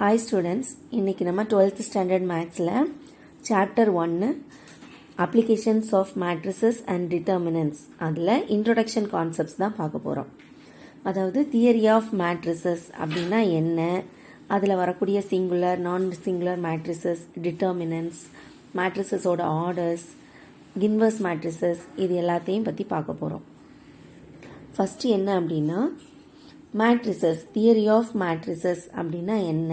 Hi students, இன்னைக்கு நம்ம 12th standard mathsல chapter 1 applications of matrices and determinants அதில் introduction concepts தான் பார்க்க போகிறோம். அதாவது theory of matrices அப்படின்னா என்ன, அதில் வரக்கூடிய singular, non-singular matrices, determinants, matrices ஓட orders, inverse matrices இது எல்லாத்தையும் பற்றி பார்க்க போகிறோம். ஃபஸ்ட்டு என்ன அப்படின்னா மேட்ரிசஸ், தியரி ஆஃப் மேட்ரிசஸ் அப்படின்னா என்ன,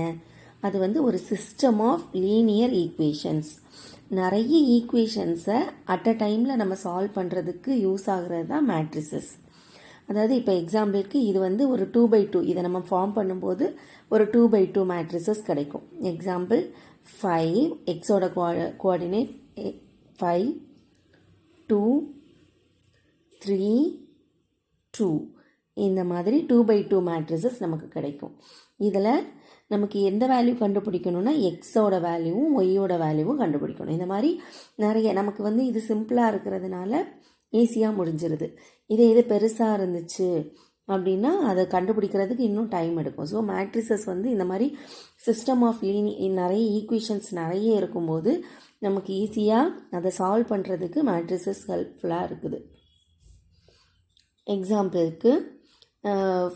அது வந்து ஒரு சிஸ்டம் ஆஃப் லீனியர் ஈக்குவேஷன்ஸ். நிறைய ஈக்குவேஷன்ஸை அட் அ டைமில் நம்ம சால்வ் பண்ணுறதுக்கு யூஸ் ஆகிறது தான் மேட்ரிசஸ். அதாவது இப்போ எக்ஸாம்பிளுக்கு இது வந்து ஒரு 2/2, இதை நம்ம ஃபார்ம் பண்ணும்போது ஒரு 2/2 மேட்ரிசஸ் கிடைக்கும். எக்ஸாம்பிள் 5, எக்ஸோட கோஆர்டினேட் 5, 2, 3, 2 இந்த மாதிரி 2/2 மேட்ரிசஸ் நமக்கு கிடைக்கும். இதில் நமக்கு எந்த வேல்யூ கண்டுபிடிக்கணும்னா எக்ஸோட வேல்யூவும் ஒய்யோட வேல்யூவும் கண்டுபிடிக்கணும். இந்த மாதிரி நிறைய நமக்கு வந்து இது சிம்பிளாக இருக்கிறதுனால ஈஸியாக முடிஞ்சிருது. இது பெருசாக இருந்துச்சு அப்படின்னா அதை கண்டுபிடிக்கிறதுக்கு இன்னும் டைம் எடுக்கும். ஸோ மேட்ரிசஸ் வந்து இந்த மாதிரி சிஸ்டம் ஆஃப் நிறைய ஈக்குவேஷன்ஸ் நிறைய இருக்கும்போது நமக்கு ஈஸியாக அதை சால்வ் பண்ணுறதுக்கு மேட்ரிசஸ் ஹெல்ப்ஃபுல்லாக இருக்குது. எக்ஸாம்பிளுக்கு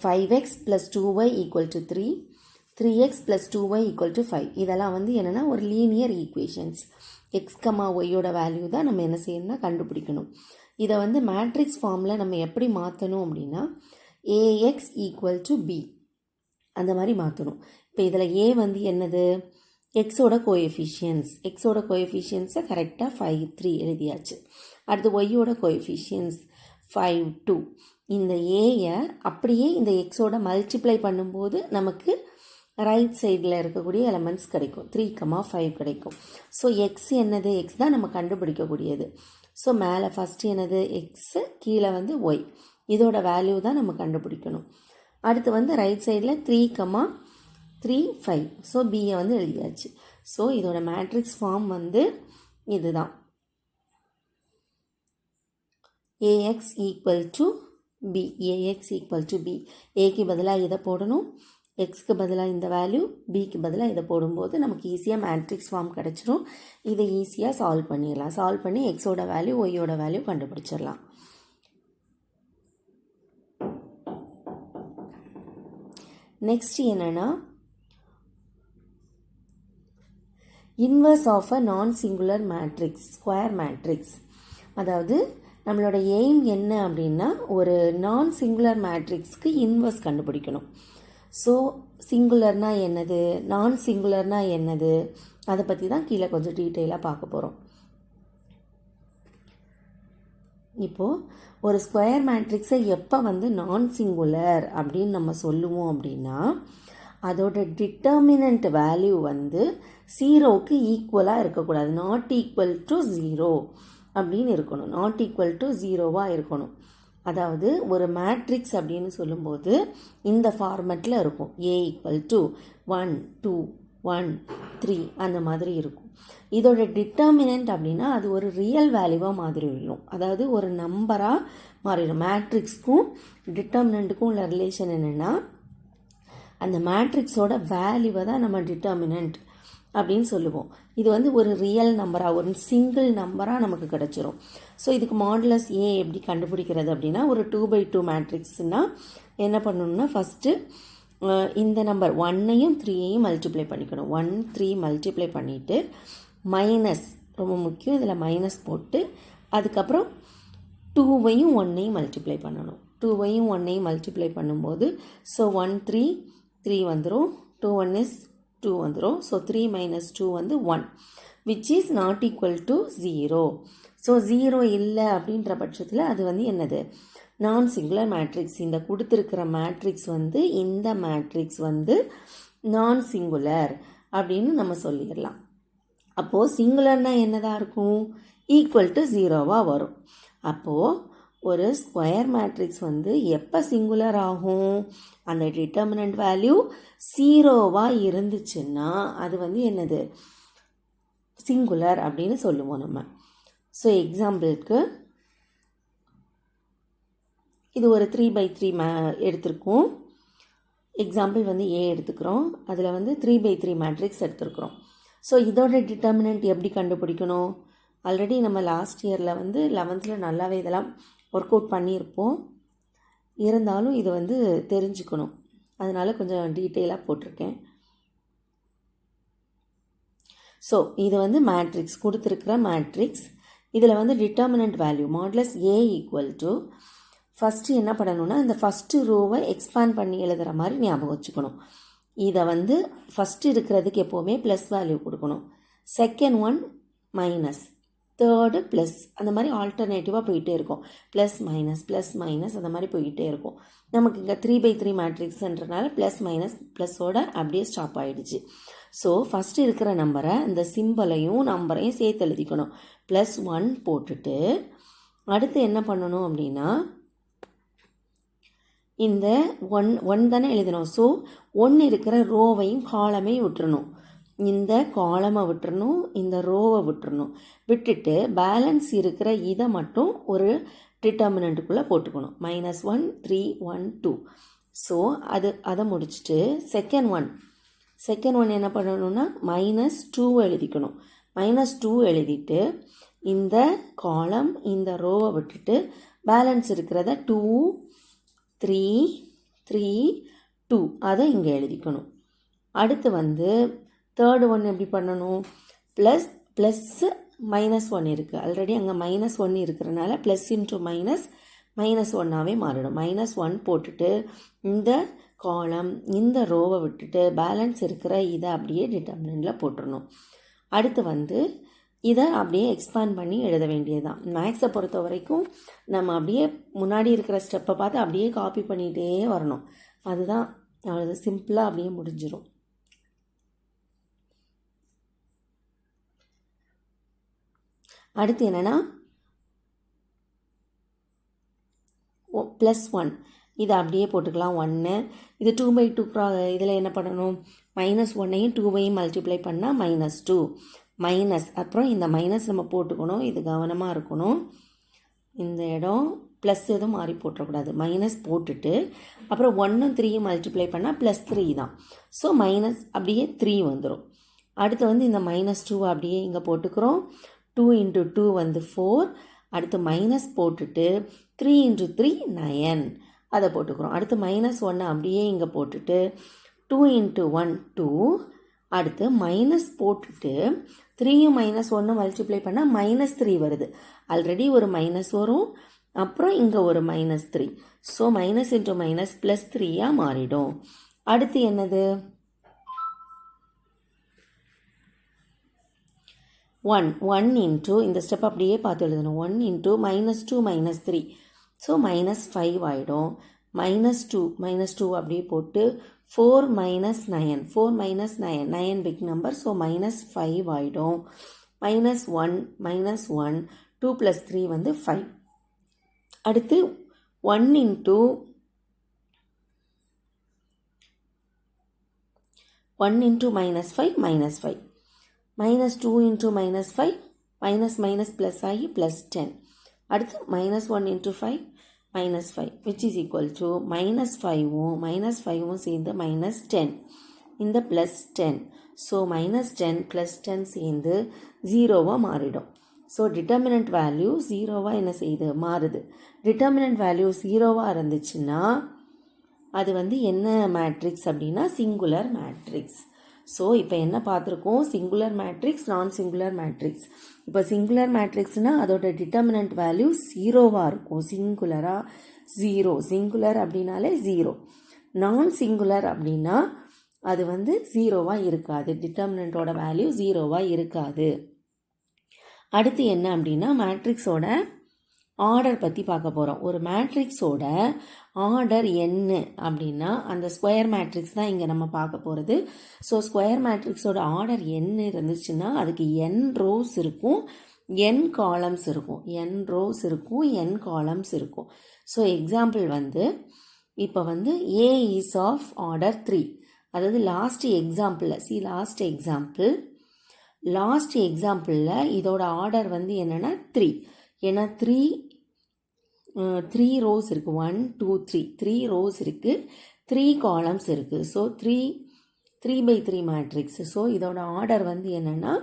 5x + 2y = 3, 3x + 2y = 5. இதெல்லாம் வந்து என்னென்னா ஒரு லீனியர் ஈக்குவேஷன்ஸ். எக்ஸ் கமா ஒய்யோட வேல்யூ தான் நம்ம என்ன செய்யணும்னா கண்டுபிடிக்கணும். இதை வந்து மேட்ரிக்ஸ் ஃபார்மில் நம்ம எப்படி மாற்றணும் அப்படின்னா ax = b அந்த மாதிரி மாற்றணும். இப்போ இதில் a வந்து என்னது, எக்ஸோட கோஎஃபிஷியன்ஸை கரெக்டாக 5, 3 எழுதியாச்சு. அடுத்து ஒய்யோட கோஎஃபிஷியன்ஸ் 5, 2. இந்த ஏயை அப்படியே இந்த எக்ஸோட மல்டிப்ளை பண்ணும்போது நமக்கு ரைட் சைடில் இருக்கக்கூடிய எலமெண்ட்ஸ் கிடைக்கும். 3, 5 கிடைக்கும். ஸோ எக்ஸ் என்னது, எக்ஸ் தான் நம்ம கண்டுபிடிக்கக்கூடியது. ஸோ மேலே ஃபஸ்ட்டு என்னது எக்ஸு, கீழே வந்து ஒய், இதோட வேல்யூ தான் நம்ம கண்டுபிடிக்கணும். அடுத்து வந்து ரைட் சைடில் 3, 3, 5. ஸோ பியை வந்து எழுதியாச்சு. ஸோ இதோட மேட்ரிக்ஸ் ஃபார்ம் வந்து இதுதான். ax = b, ax = b. ஏக்கு பதிலாக இதை போடணும், எக்ஸ்க்கு பதிலாக இந்த வேல்யூ, பிக்கு பதிலாக இதை போடும்போது நமக்கு ஈஸியாக மேட்ரிக்ஸ் ஃபார்ம் கிடச்சிரும். இதை ஈஸியாக சால்வ் பண்ணிடலாம். சால்வ் பண்ணி எக்ஸோட வேல்யூ ஒய்யோட வேல்யூ கண்டுபிடிச்சிடலாம். நெக்ஸ்ட் என்னென்னா இன்வர்ஸ் ஆஃப் அ நான் சிங்குலர் மேட்ரிக்ஸ், ஸ்கொயர் மேட்ரிக்ஸ். அதாவது நம்மளோட எய்ம் என்ன அப்படின்னா ஒரு நான் சிங்குலர் மேட்ரிக்ஸ்க்கு இன்வர்ஸ் கண்டுபிடிக்கணும். ஸோ சிங்குலர்னால் என்னது, நான் சிங்குலர்னால் என்னது, அதை பற்றி தான் கீழே கொஞ்சம் டீட்டெயிலாக பார்க்க போகிறோம். இப்போது ஒரு ஸ்கொயர் மேட்ரிக்ஸை எப்போ வந்து நான் சிங்குலர் அப்படின்னு நம்ம சொல்லுவோம் அப்படின்னா அதோட டிட்டர்மினன்ட் வேல்யூ வந்து 0க்கு ஈக்குவலாக இருக்கக்கூடாது. நாட் ஈக்குவல் டு 0 அப்படின்னு இருக்கணும். நாட் ஈக்குவல் டு 0வாக இருக்கணும். அதாவது ஒரு மேட்ரிக்ஸ் அப்படின்னு சொல்லும்போது இந்த ஃபார்மெட்டில் இருக்கும். a = 1, 2, 1, 3 அந்த மாதிரி இருக்கும். இதோட டிட்டர்மினன்ட் அப்படின்னா அது ஒரு ரியல் வேல்யூவாக மாறிடும். அதாவது ஒரு நம்பராக மாறிடும். மேட்ரிக்ஸ்க்கும் டிட்டர்மினண்ட்டுக்கும் உள்ள ரிலேஷன் என்னென்னா அந்த மேட்ரிக்ஸோட வேல்யூவை தான் நம்ம டிட்டர்மினன்ட் அப்படின்னு சொல்லுவோம். இது வந்து ஒரு ரியல் நம்பராக, ஒரு சிங்கிள் நம்பராக நமக்கு கிடச்சிரும். ஸோ இதுக்கு மாடுலஸ் ஏ எப்படி கண்டுபிடிக்கிறது அப்படின்னா ஒரு 2/2 மேட்ரிக்ஸ்னால் என்ன பண்ணணும்னா ஃபஸ்ட்டு இந்த நம்பர் 1ஐயும் 3ஐயும் மல்டிப்ளை பண்ணிக்கணும். 1, 3 மல்டிப்ளை பண்ணிவிட்டு மைனஸ், ரொம்ப முக்கியம் இதில் மைனஸ் போட்டு அதுக்கப்புறம் 2ஐயும் 1ஐயும் மல்டிப்ளை பண்ணணும். 2ஐயும் 1ஐயும் மல்டிப்ளை பண்ணும்போது ஸோ 1, 3, 3 வந்துடும். 2, 1 is 2 வந்துடும். ஸோ 3 - 2 வந்து 1, which is not equal to 0. So 0 இல்லை அப்படின்ற பட்சத்தில் அது வந்து என்னது, நான் சிங்குலர் மேட்ரிக்ஸ். இந்த கொடுத்துருக்கிற மேட்ரிக்ஸ் வந்து இந்த மேட்ரிக்ஸ் வந்து நான் சிங்குலர் அப்படின்னு நம்ம சொல்லிடலாம். அப்போது சிங்குலர்னால் என்னதாக இருக்கும், ஈக்குவல் டு 0வாக வரும். அப்போது ஒரு ஸ்கொயர் மேட்ரிக்ஸ் வந்து எப்போ சிங்குலர் ஆகும், அந்த டிட்டர்மினன்ட் வேல்யூ 0வாக இருந்துச்சுன்னா அது வந்து என்னது, சிங்குலர் அப்படின்னு சொல்லுவோம் நம்ம. ஸோ எக்ஸாம்பிளுக்கு இது ஒரு 3/3 எடுத்திருக்கோம். எக்ஸாம்பிள் வந்து ஏ எடுத்துக்கிறோம். அதில் வந்து 3/3 மேட்ரிக்ஸ் எடுத்துருக்குறோம். ஸோ இதோட டிட்டர்மினன்ட் எப்படி கண்டுபிடிக்கணும்? ஆல்ரெடி நம்ம லாஸ்ட் இயரில் வந்து 11th நல்லாவே இதெல்லாம் ஒர்க் அவுட் பண்ணியிருப்போம். இருந்தாலும் இது வந்து தெரிஞ்சுக்கணும், அதனால் கொஞ்சம் டீட்டெயிலாக போட்டிருக்கேன். ஸோ இது வந்து மேட்ரிக்ஸ் கொடுத்துருக்குற மேட்ரிக்ஸ். இதில் வந்து determinant value modulus A equal to first என்ன பண்ணணும்னா இந்த ஃபஸ்ட்டு ரோவை எக்ஸ்பேண்ட் பண்ணி எழுதுகிற மாதிரி ஞாபகம் வச்சுக்கணும். இதை வந்து ஃபஸ்ட்டு இருக்கிறதுக்கு எப்போவுமே ப்ளஸ் வேல்யூ கொடுக்கணும், second one minus, third plus, அந்த மாதிரி ஆல்டர்னேட்டிவாக போயிட்டே இருக்கும். ப்ளஸ் மைனஸ் அந்த மாதிரி போயிட்டே இருக்கும். நமக்கு இங்கே 3/3 மேட்ரிக்ஸ்ன்றனால ப்ளஸ் மைனஸ் ப்ளஸோட அப்படியே ஸ்டாப் ஆகிடுச்சு. ஸோ ஃபஸ்ட்டு இருக்கிற நம்பரை இந்த சிம்பலையும் நம்பரையும் சேர்த்து எழுதிக்கணும். +1 போட்டுட்டு அடுத்து என்ன பண்ணணும் அப்படின்னா இந்த ஒன் தானே எழுதணும். ஸோ 1 இருக்கிற ரோவையும் காலமையும் விட்டுறணும். இந்த காலமை விட்டுறணும், இந்த ரோவை விட்டுறணும். விட்டுட்டு பேலன்ஸ் இருக்கிற இதை மட்டும் ஒரு டிட்டர்மினண்ட்டுக்குள்ளே போட்டுக்கணும். -1 3 1 2. ஸோ அதை முடிச்சுட்டு செகண்ட் ஒன் என்ன பண்ணணும்னா -2 எழுதிக்கணும். -2 எழுதிட்டு இந்த காலம் இந்த ரோவை விட்டுட்டு பேலன்ஸ் இருக்கிறத 2 3 3 2 அதை இங்கே எழுதிக்கணும். அடுத்து வந்து தேர்டு ஒன் எப்படி பண்ணணும்? ப்ளஸ் -1 இருக்குது. ஆல்ரெடி அங்கே -1 இருக்கிறனால ப்ளஸ் இன்ட்டு -1ஆகவே மாறிடும். -1 போட்டுட்டு இந்த காலம் இந்த ரோவை விட்டுட்டு பேலன்ஸ் இருக்கிற இதை அப்படியே டிட்டர்மினண்ட்டில் போட்டுடணும். அடுத்து வந்து இதை அப்படியே எக்ஸ்பேண்ட் பண்ணி எழுத வேண்டியது தான். மேக்ஸை பொறுத்த வரைக்கும் நம்ம அப்படியே முன்னாடி இருக்கிற ஸ்டெப்பை பார்த்து அப்படியே காப்பி பண்ணிகிட்டே வரணும். அதுதான் அவ்வளோ சிம்பிளாக அப்படியே முடிஞ்சிடும். அடுத்து என்னென்னா +1 இதை அப்படியே போட்டுக்கலாம் 1. இது 2/2 இதில் என்ன பண்ணணும்? -1ஐயும் 2ஐயும் மல்டிப்ளை பண்ணால் -2 மைனஸ், அப்புறம் இந்த மைனஸ் நம்ம போட்டுக்கணும். இது கவனமாக இருக்கணும். இந்த இடம் ப்ளஸ் எதுவும் மாறி போட்டக்கூடாது. மைனஸ் போட்டுட்டு அப்புறம் 1ம் 3யும் மல்டிப்ளை பண்ணால் +3 தான். ஸோ மைனஸ் அப்படியே 3 வந்துடும். அடுத்து வந்து இந்த -2 அப்படியே இங்கே போட்டுக்கிறோம். 2 × 2 வந்து 4. அடுத்து மைனஸ் போட்டுட்டு 3 × 3 9 அதை போட்டுக்கிறோம். அடுத்து -1 அப்படியே இங்கே போட்டுட்டு 2 × 1 2. அடுத்து மைனஸ் போட்டுட்டு 3யும் -1 மல்டிப்ளை பண்ணால் -3 வருது. ஆல்ரெடி ஒரு மைனஸ் வரும், அப்புறம் இங்கே ஒரு -3. ஸோ மைனஸ் இன்ட்டு மைனஸ் +3 மாறிடும். அடுத்து என்னது? 1 இன்ட்டு இந்த ஸ்டெப் அப்படியே பார்த்து எழுதணும். 1 இன்ட்டு -2 -3. ஸோ -5 ஆகிடும். -2 அப்படியே போட்டு 4 - 9 4 - 9 பிக் நம்பர். ஸோ -5 ஆகிடும். -1 2 + 3 வந்து 5. அடுத்து 1 இன்ட்டு -5 -5. -2 × -5 மைனஸ் ப்ளஸ் ஆகி +10. அடுத்து -1 × 5 -5 which is equal to -5ம் சேர்ந்து -10. இந்த +10. ஸோ -10 +10 சேர்ந்து 0வாக மாறிடும். ஸோ டிட்டர்மினன்ட் வேல்யூ 0வாக என்ன செய்யுது? மாறுது. டிட்டர்மினன்ட் வேல்யூ 0வாக இருந்துச்சுன்னா அது வந்து என்ன மேட்ரிக்ஸ் அப்படின்னா சிங்குலர் மேட்ரிக்ஸ். ஸோ இப்போ என்ன பார்த்துருக்கோம்? சிங்குலர் மேட்ரிக்ஸ், நான் சிங்குலர் மேட்ரிக்ஸ். இப்போ சிங்குலர் மேட்ரிக்ஸ்னால் அதோட டிட்டர்மினன்ட் வேல்யூ 0வாக இருக்கும். சிங்குலராக 0. சிங்குலர் அப்படின்னாலே 0. நான் சிங்குலர் அப்படின்னா அது வந்து 0வாக இருக்காது. டிட்டர்மினன்ட்டோட வேல்யூ 0வாக இருக்காது. அடுத்து என்ன அப்படின்னா மேட்ரிக்ஸோட ஆர்டர் பற்றி பார்க்க போகிறோம். ஒரு மேட்ரிக்ஸோட ஆர்டர் என்ன அப்படின்னா அந்த ஸ்கொயர் மேட்ரிக்ஸ் தான் இங்கே நம்ம பார்க்க போகிறது. ஸோ ஸ்கொயர் மேட்ரிக்ஸோட ஆர்டர் என்ன இருந்துச்சுன்னா அதுக்கு n ரோஸ் இருக்கும், n காலம்ஸ் இருக்கும். n ரோஸ் இருக்கும், n காலம்ஸ் இருக்கும். ஸோ எக்ஸாம்பிள் வந்து இப்போ வந்து A இஸ் ஆஃப் ஆர்டர் 3. அதாவது லாஸ்ட் எக்ஸாம்பிளில் இதோட ஆர்டர் வந்து என்னென்னா 3. ஏன்னா 3 ரோஸ் இருக்குது. 1 2 3 ரோஸ் இருக்குது. 3 காலம்ஸ் இருக்குது. So 3/3 matrix. ஸோ இதோட ஆர்டர் வந்து என்னென்னா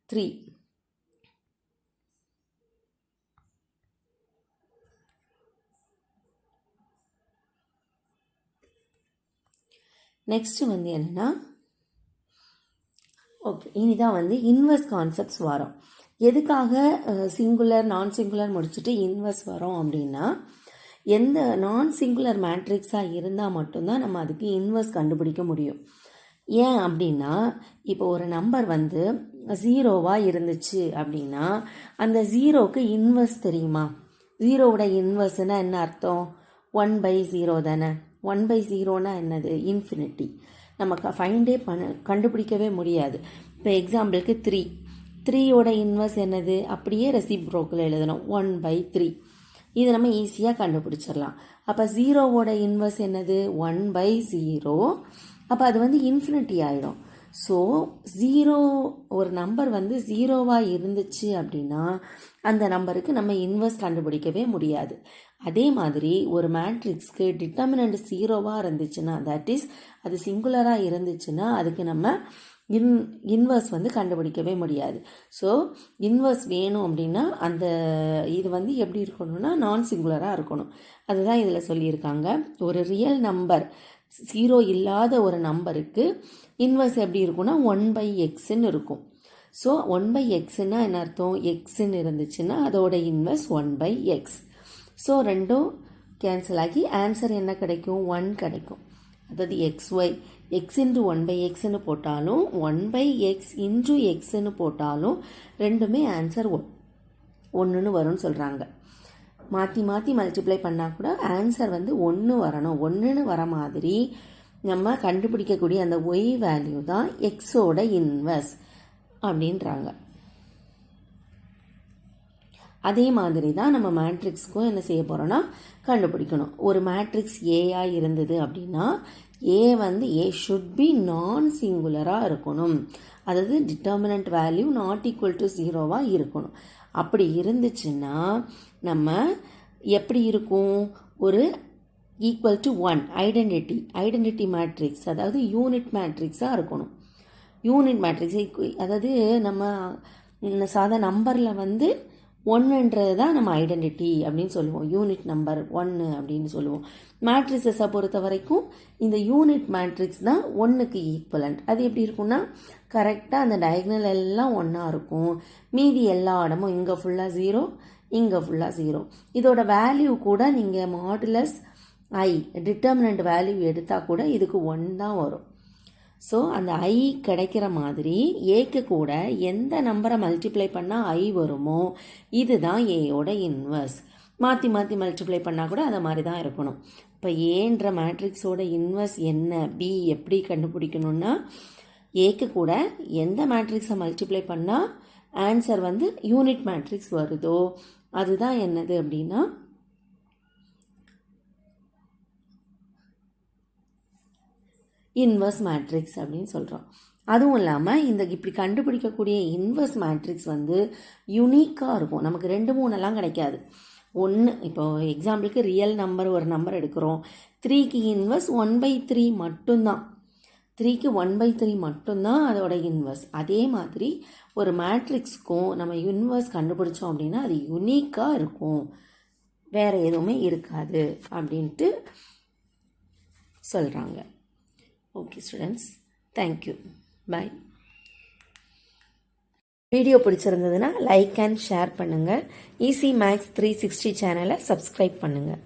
3. நெக்ஸ்ட்டு வந்து என்னென்னா ஓகே, இனிதான் வந்து இன்வெர்ஸ் கான்செப்ட்ஸ் வரும். எதுக்காக சிங்குலர் நான் சிங்குலர் முடிச்சுட்டு இன்வெர்ஸ் வரோம் அப்படின்னா, எந்த நான் சிங்குலர் மேட்ரிக்ஸாக இருந்தால் மட்டும்தான் நம்ம அதுக்கு இன்வெர்ஸ் கண்டுபிடிக்க முடியும். ஏன் அப்படின்னா, இப்போ ஒரு நம்பர் வந்து 0வாக இருந்துச்சு அப்படின்னா அந்த 0க்கு இன்வெர்ஸ் தெரியுமா? 0வோட இன்வெர்ஸ்னா என்ன அர்த்தம்? 1/0 தானே. 1/0னா என்னது? இன்ஃபினிட்டி. நமக்கு ஃபைண்டே கண்டுபிடிக்கவே முடியாது. இப்போ எக்ஸாம்பிளுக்கு 3யோட இன்வெர்ஸ் என்னது? அப்படியே ரெசிப்ரோக்கில் எழுதணும் 1/3. இது நம்ம ஈஸியாக கண்டுபிடிச்சிடலாம். அப்போ 0வோட இன்வெர்ஸ் என்னது? 1/0. அப்போ அது வந்து இன்ஃபினிட்டி ஆகிடும். ஸோ 0 ஒரு நம்பர் வந்து 0வாக இருந்துச்சு அப்படின்னா அந்த நம்பருக்கு நம்ம இன்வெர்ஸ் கண்டுபிடிக்கவே முடியாது. அதே மாதிரி ஒரு மேட்ரிக்ஸ்க்கு டிட்டர்மினன்ட் 0வாக இருந்துச்சுன்னா, தட் இஸ் அது சிங்குலராக இருந்துச்சுன்னா அதுக்கு நம்ம இன்வெர்ஸ் வந்து கண்டுபிடிக்கவே முடியாது. ஸோ இன்வெர்ஸ் வேணும் அப்படின்னா அந்த இது வந்து எப்படி இருக்கணும்னா நான் சிங்குலராக இருக்கணும். அதுதான் இதில் சொல்லியிருக்காங்க. ஒரு ரியல் நம்பர் 0 இல்லாத ஒரு நம்பருக்கு இன்வெர்ஸ் எப்படி இருக்கும்னா 1/xன்னு இருக்கும். ஸோ 1/xன்னா என்ன அர்த்தம்? எக்ஸ்ன்னு இருந்துச்சுன்னா அதோட இன்வெர்ஸ் 1/x. ஸோ ரெண்டும் கேன்சல் ஆகி ஆன்சர் என்ன கிடைக்கும்? 1 கிடைக்கும். அதாவது xy x இன்டு 1/xன்னு போட்டாலும் 1/x இன்டு எக்ஸ்ன்னு போட்டாலும் ரெண்டுமே ஆன்சர் 1ன்னு வரும்னு சொல்கிறாங்க. மாற்றி மாற்றி மல்டிப்ளை பண்ணால் கூட ஆன்சர் வந்து 1 வரணும். 1ன்னு வர மாதிரி நம்ம கண்டுபிடிக்கக்கூடிய அந்த ஒய் வேல்யூ தான் எக்ஸோட இன்வெர்ஸ் அப்படின்றாங்க. அதே மாதிரி தான் நம்ம மேட்ரிக்ஸ்க்கும் என்ன செய்ய போகிறோன்னா கண்டுபிடிக்கணும். ஒரு மேட்ரிக்ஸ் ஏயாக இருந்தது அப்படின்னா ஏ வந்து ஏ ஷுட் பி நான் சிங்குலராக இருக்கணும். அதாவது determinant value not equal to 0வாக இருக்கணும். அப்படி இருந்துச்சுன்னா நம்ம எப்படி இருக்கும்? ஒரு ஈக்குவல் டு 1 ஐடென்டிட்டி மேட்ரிக்ஸ், அதாவது யூனிட் மேட்ரிக்ஸாக இருக்கணும். யூனிட் மேட்ரிக்ஸ் அதாவது நம்ம சாதா நம்பரில் வந்து 1ன்றது தான் நம்ம ஐடென்டிட்டி அப்படின்னு சொல்லுவோம். யூனிட் நம்பர் 1 அப்படின்னு சொல்லுவோம். மேட்ரிக்ஸை பொறுத்த வரைக்கும் இந்த யூனிட் மேட்ரிக்ஸ் தான் 1க்கு ஈக்குவலண்ட். அது எப்படி இருக்கும்னா கரெக்டாக அந்த டயக்னல் எல்லாம் 1ஆக இருக்கும். மீதி எல்லா இடமும் இங்கே ஃபுல்லாக 0, இங்கே ஃபுல்லாக 0. இதோட வேல்யூ கூட நீங்கள் மாடுலஸ் ஐ டிட்டர்மினன்ட் வேல்யூ எடுத்தால் கூட இதுக்கு 1 தான் வரும். ஸோ அந்த ஐ கிடைக்கிற மாதிரி ஏக்கு கூட எந்த நம்பரை மல்டிப்ளை பண்ணால் ஐ வருமோ இதுதான் ஏயோட இன்வெர்ஸ். மாற்றி மாற்றி மல்டிப்ளை பண்ணால் கூட அதை மாதிரி தான் இருக்கணும். இப்போ ஏன்ற மேட்ரிக்ஸோட இன்வெர்ஸ் என்ன, பி எப்படி கண்டுபிடிக்கணும்னா ஏக்கு கூட எந்த மேட்ரிக்ஸை மல்டிப்ளை பண்ணால் ஆன்சர் வந்து யூனிட் மேட்ரிக்ஸ் வருதோ அதுதான் என்னது அப்படின்னா இன்வெர்ஸ் மேட்ரிக்ஸ் அப்படின்னு சொல்கிறோம். அதுவும் இல்லாமல் இந்த இப்படி கண்டுபிடிக்கக்கூடிய இன்வெர்ஸ் மேட்ரிக்ஸ் வந்து யுனிக்காக இருக்கும். நமக்கு 2, 3 கிடைக்காது. ஒன்று இப்போ எக்ஸாம்பிளுக்கு ரியல் நம்பர் ஒரு நம்பர் எடுக்கிறோம். 3க்கு இன்வெர்ஸ் 1/3 மட்டும்தான். 3க்கு 1/3 மட்டும்தான் அதோட இன்வெர்ஸ். அதே மாதிரி ஒரு மேட்ரிக்ஸ்க்கும் நம்ம இன்வெர்ஸ் கண்டுபிடிச்சோம் அப்படின்னா அது யுனிக்காக இருக்கும், வேறு எதுவுமே இருக்காது அப்படின்ட்டு சொல்கிறாங்க. ஓகே ஸ்டூடெண்ட்ஸ், தேங்க்யூ, பாய். வீடியோ பிடிச்சிருந்ததுன்னா லைக் அண்ட் ஷேர் பண்ணுங்கள். ஈஸி மேக்ஸ் 360 சேனலை சப்ஸ்கிரைப் பண்ணுங்கள்.